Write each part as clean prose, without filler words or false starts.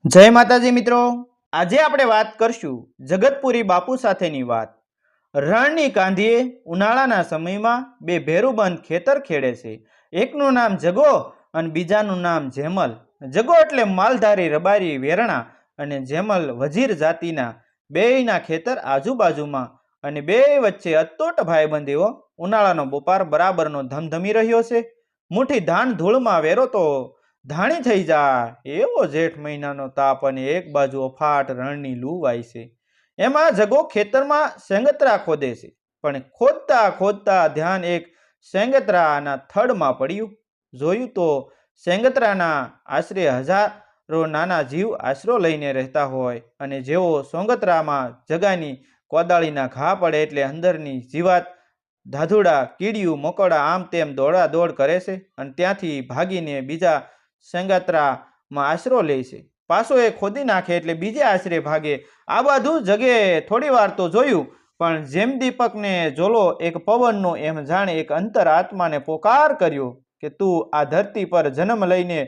જય માતાજી મિત્રો, આજે આપણે વાત કરશું જગતપુરી બાપુ સાથેની વાત। રણની કાંધીએ ઉનાળાના સમયમાં બે ભેરુબંધ ખેતર ખેડે છે। એકનું નામ જગો અને બીજાનું નામ જેમલ। જગો એટલે માલધારી રબારી વેરણા અને જેમલ વજીર જાતિના। બેયના ખેતર આજુબાજુમાં અને બે વચ્ચે અતૂટ ભાઈબંધ એવો ઉનાળાનો બપોર બરાબરનો ધમધમી રહ્યો છે। મુઠ્ઠી ધાન ધૂળમાં વેરો તો ધાણી થઈ જાય એવો જેઠ મહિનાનો તાપ અને એક બાજુ અફાટ રણની લૂ વાય છે। એમાં જગો ખેતરમાં સેંગતરા ખોદે છે, પણ ખોદતા ખોદતા ધ્યાન એક સેંગતરાના થડમાં પડ્યું। જોયું તો સેંગતરાના આશરે હજારો નાના જીવ આશરો લઈને રહેતા હોય અને જેવો સોંગતરામાં જગાની કોદાળીના ઘા પડે એટલે અંદરની જીવાત ધાધુડા કીડિયું મકોડા આમ તેમ દોડા દોડ કરે છે અને ત્યાંથી ભાગીને બીજા સેંગતરામાં આશરો લે છે। પાછો એ ખોદી નાખે એટલે બીજે આશરે ભાગે। આ બધું જગે થોડી વાર તો જોયું, પણ જેમ દીપકને જોલો એક પવનનો એમ જાણે એક અંતર આત્માને પોકાર કર્યો કે તું આ ધરતી પર જન્મ લઈને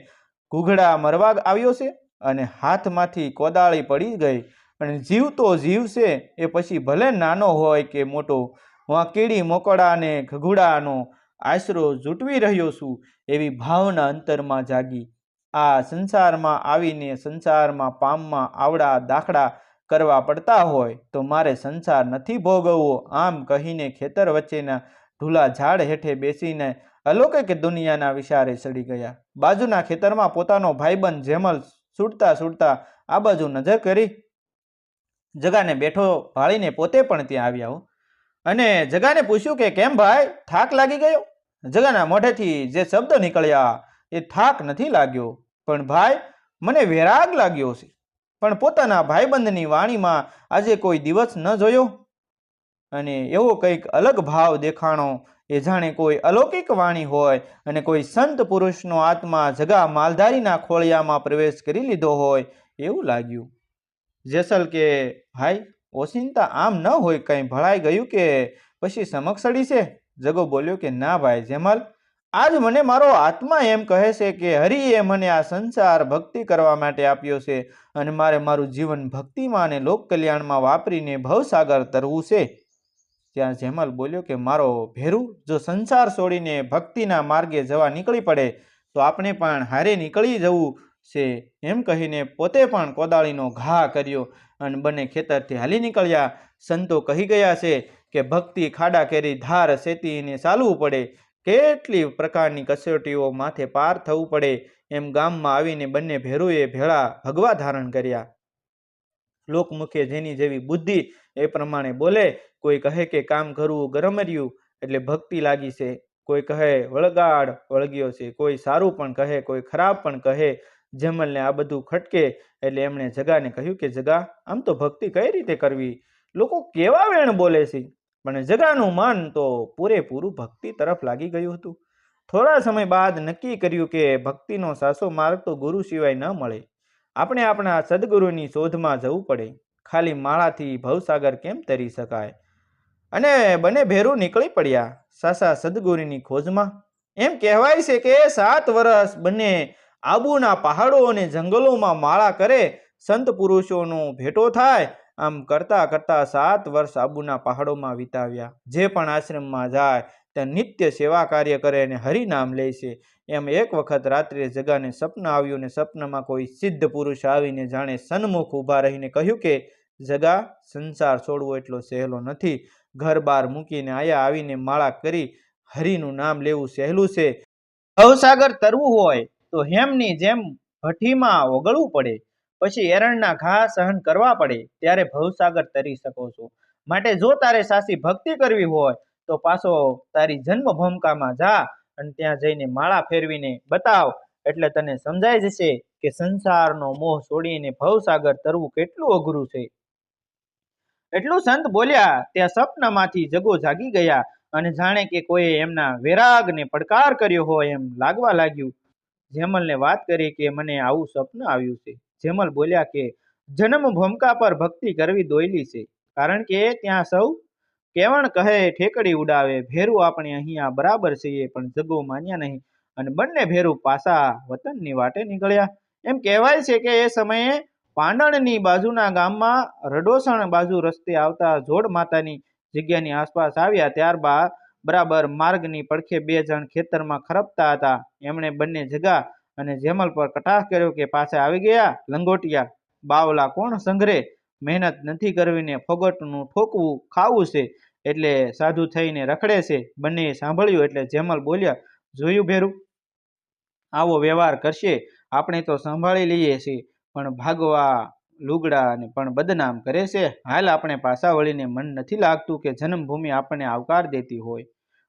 ઘૂઘડા મરવા આવ્યો છે। અને હાથમાંથી કોદાળી પડી ગઈ અને જીવ તો જીવ છે એ પછી ભલે નાનો હોય કે મોટો, હું કીડી મકોડા અને ઘઘુડાનો આશરો જૂટવી રહ્યો છું એવી ભાવના અંતરમાં જાગી। આ સંસારમાં આવીને સંસારમાં પામમાં આવડા દાખલા કરવા પડતા હોય તો મારે સંસાર નથી ભોગવવો, આમ કહીને ખેતર વચ્ચેના ઢૂલા ઝાડ હેઠે બેસીને અલૌકિક દુનિયાના વિચારે ચડી ગયા। બાજુના ખેતરમાં પોતાનો ભાઈબંધ જેમલ છૂટતા છૂટતા આ બાજુ નજર કરી જગાને બેઠો ભાળીને પોતે પણ ત્યાં આવ્યા અને જગાને પૂછ્યું કે કેમ ભાઈ, થાક લાગી ગયો? જગાના મોઢેથી જે શબ્દ નીકળ્યા એ થાક નથી લાગ્યો, પણ ભાઈ મને વેરાગ લાગ્યો છે। પણ પોતાના ભાઈબંધની વાણીમાં આજે કોઈ દિવસ ન જોયો અને એવો કંઈક અલગ ભાવ દેખાણો, એ જાણે કોઈ અલૌકિક વાણી હોય અને કોઈ સંત પુરુષનો આત્મા જગા માલધારીના ખોળિયામાં પ્રવેશ કરી લીધો હોય એવું લાગ્યું। જેસલ કે ભાઈ ઓચિંતા આમ ન હોય, કંઈ ભળાઈ ગયું કે પછી સમક્ષડી છે? જગો બોલ્યો કે ના ભાઈ જેમલ, આજ મને મારો આત્મા એમ કહે છે કે હરિએ મને આ સંસાર ભક્તિ કરવા માટે આપ્યો છે અને મારે મારું જીવન ભક્તિમાં અને લોક કલ્યાણમાં વાપરીને ભવસાગર તરવું છે। ત્યાં જેમલ બોલ્યો કે મારો ભેરું, જો સંસાર છોડીને ભક્તિના માર્ગે જવા નીકળી પડે તો આપણે પણ હારે નીકળી જવું છે। એમ કહીને પોતે પણ કોદાળીનો ઘા કર્યો અને બંને ખેતરથી હાલી નીકળ્યા। સંતો કહી ગયા છે કે ભક્તિ ખાડા કેરી ધાર સેતીને ચાલવું પડે, કેટલી પ્રકારની કસોટીઓ માથે પાર થવું પડે। એમ ગામમાં આવીને બંને ભેરુએ ભેળા ભગવા ધારણ કર્યા। લોકમુખે જેની જેવી બુદ્ધિ એ પ્રમાણે બોલે। કોઈ કહે કે કામ કરવું ગરમર્યું એટલે ભક્તિ લાગી છે, કોઈ કહે વળગાડ વળગ્યો છે, કોઈ સારું પણ કહે, કોઈ ખરાબ પણ કહે। જેમલને આ બધું ખટકે એટલે એમણે જગાને કહ્યું કે જગા, આમ તો ભક્તિ કઈ રીતે કરવી? લોકો કેવા વેણ બોલે છે? પણ જગાનું મન તો પૂરેપૂરું ભક્તિ તરફ લાગી ગયું હતું। થોડા સમય બાદ નક્કી કર્યું કે ભક્તિનો સાચો માર્ગ તો ગુરુ સિવાય ન મળે, આપણે આપણા સદગુરુની શોધમાં જવું પડે, ખાલી માળાથી ભવસાગર કેમ તરી શકાય? અને બંને ભેરું નીકળી પડ્યા સાસા સદગુરુની ખોજમાં। એમ કહેવાય છે કે 7 વર્ષ બંને આબુના પહાડો અને જંગલોમાં માળા કરે, સંત પુરુષોનો ભેટો થાય। આમ કરતા કરતા 7 વર્ષ આબુના પહાડોમાં વિતાવ્યા। જે પણ આશ્રમમાં જાય ત્યાં નિત્ય સેવા કાર્ય કરે અને હરિનામ લે છે। એમ એક વખત રાત્રે જગાને સપન આવ્યું ને સપનમાં કોઈ સિદ્ધ પુરુષ આવીને જાણે સન્મુખ ઊભા રહીને કહ્યું કે જગા, સંસાર છોડવો એટલો સહેલો નથી, ઘર બાર મૂકીને આયા આવીને માળા કરી હરિનું નામ લેવું સહેલું છે। ભવસાગર તરવું હોય તો હેમની જેમ ભઠ્ઠીમાં ઓગળવું પડે, પછી એરણના ઘા સહન કરવા પડે, ત્યારે ભવસાગર તરી શકો છો। માટે જો તારે સાચી ભક્તિ કરવી હોય તો પાછો તારી જન્મભૂમિકામાં જા અને ત્યાં જઈને માળા ફેરવીને બતાવ, એટલે તને સમજાઈ જશે કે સંસારનો મોહ છોડીને ભવસાગર તરવું કેટલું અઘરું છે। એટલું સંત બોલ્યા ત્યાં સપનામાંથી જગો જાગી ગયા અને જાણે કે કોઈ એમના વેરાગને પડકાર કર્યો હોય એમ લાગવા લાગ્યું। જેમલને વાત કરી કે મને આવું સપન આવ્યું છે। જેમલ બોલ્યા કે જન્મ ભૂમિકા પર ભક્તિ કરવી દોયલી છે, કારણ કે ત્યાં સૌ કેવણ કહે ઠેકડી ઉડાવે। ભેરું આપણે અહીંયા બરાબર છીએ, પણ જગો માન્યા નહીં અને બંને ભેરું પાછા વતનની વાટે નીકળ્યા। એમ કહેવાય છે કે એ સમયે પાંડણની બાજુના ગામમાં રડોસણ બાજુ રસ્તે આવતા જોડ માતાની જગ્યાની આસપાસ આવ્યા. ત્યારબાદ બરાબર માર્ગની પડખે બે જણ ખેતરમાં ખરપતા હતા. એમણે બંને જગા અને જેમલ પર કટાક્ષ કર્યો કે પાછા આવી ગયા લંગોટિયા, બાવલા કોણ સંઘરે, મહેનત નથી કરવીને ફોગટનું ઠોકવું ખાવું છે એટલે સાધુ થઈને રખડે છે. બંનેએ સાંભળ્યું એટલે જેમલ બોલ્યા, જોયું ભેરું, આવો વ્યવહાર કરશે આપણે તો સંભાળી લઈએ છીએ, પણ ભાગવા લુગડા પણ બદનામ કરે છે. હાલ આપણે પાછા વળીને મન નથી લાગતું કે જન્મભૂમિ આપણને આવકાર દેતી હોય.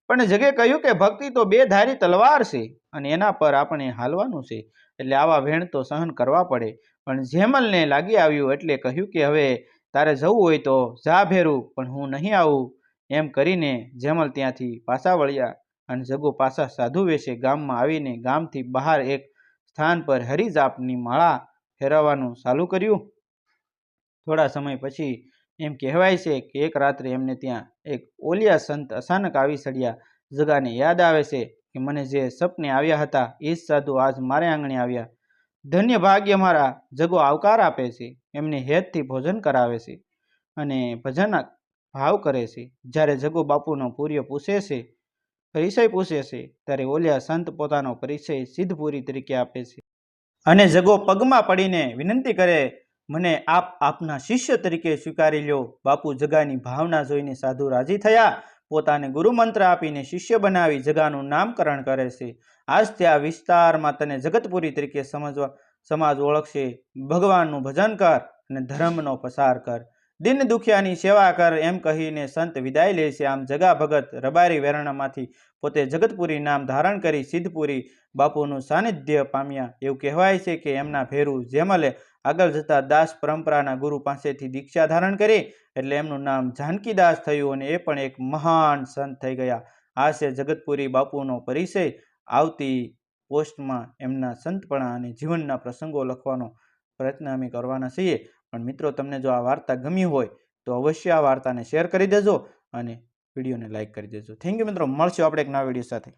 પણ જગે કહ્યું કે ભક્તિ તો બે ધારી તલવાર છે અને એના પર આપણે હાલવાનું છે, એટલે આવા વેણ તો સહન કરવા પડે. પણ જેમલને લાગી આવ્યું એટલે કહ્યું કે હવે તારે જવું હોય તો જા ભેરું, પણ હું નહીં આવું. એમ કરીને જેમલ ત્યાંથી પાછા વળ્યા અને જગો પાછા સાધુ વેશે ગામમાં આવીને ગામથી બહાર એક સ્થાન પર હરિજાપની માળા ફેરવવાનું ચાલુ કર્યું. થોડા સમય પછી એમ કહેવાય છે કે એક રાત્રે એમને ત્યાં એક ઓલિયા સંત અચાનક આવી ચડ્યા. જગાને યાદ આવે છે કે મને જે સપને આવ્યા હતા એ જ સાધુ આજ મારે આંગણે આવ્યા. ધન્ય ભાગ્ય મારા. જગો આવકાર આપે છે, એમને હેતથી ભોજન કરાવે છે અને ભજન ભાવ કરે છે. જ્યારે જગો બાપુનો પરિચય પૂછે છે ત્યારે ઓલિયા સંત પોતાનો પરિચય સિદ્ધપુરી તરીકે આપે છે અને જગો પગમાં પડીને વિનંતી કરે, મને આપના શિષ્ય તરીકે સ્વીકારી લ્યો. બાપુ જગાની ભાવના જોઈને સાધુ રાજી થયા. પોતાને ગુરુ મંત્ર આપીને શિષ્ય બનાવી જગાનું નામકરણ કરે છે. આજથી આ વિસ્તારમાં તને જગતપુરી તરીકે સમાજ ઓળખશે. ભગવાનનું ભજન કર અને ધર્મનો પ્રસાર કર, દિન દુખિયાની સેવા કર, એમ કહીને સંત વિદાય લે છે. આમ જગા ભગત રબારી વેરણામાંથી પોતે જગતપુરી નામ ધારણ કરી સિદ્ધપુરી બાપુનું સાનિધ્ય પામ્યા. એવું કહેવાય છે કે એમના ભેરુ જેમલે આગળ જતા દાસ પરંપરાના ગુરુ પાસેથી દીક્ષા ધારણ કરી એટલે એમનું નામ જાનકીદાસ થયું અને એ પણ એક મહાન સંત થઈ ગયા. આ છે જગતપુરી બાપુનો પરિચય. આવતી પોસ્ટમાં એમના સંતપણા અને જીવનના પ્રસંગો લખવાનો પ્રયત્ન અમે કરવાના છીએ. પણ મિત્રો, તમને જો આ વાર્તા ગમી હોય તો અવશ્ય આ વાર્તાને શેર કરી દેજો અને વિડીયોને લાઇક કરી દેજો. થેન્ક યુ મિત્રો, મળશું આપણે એક નવા વિડીયો સાથે.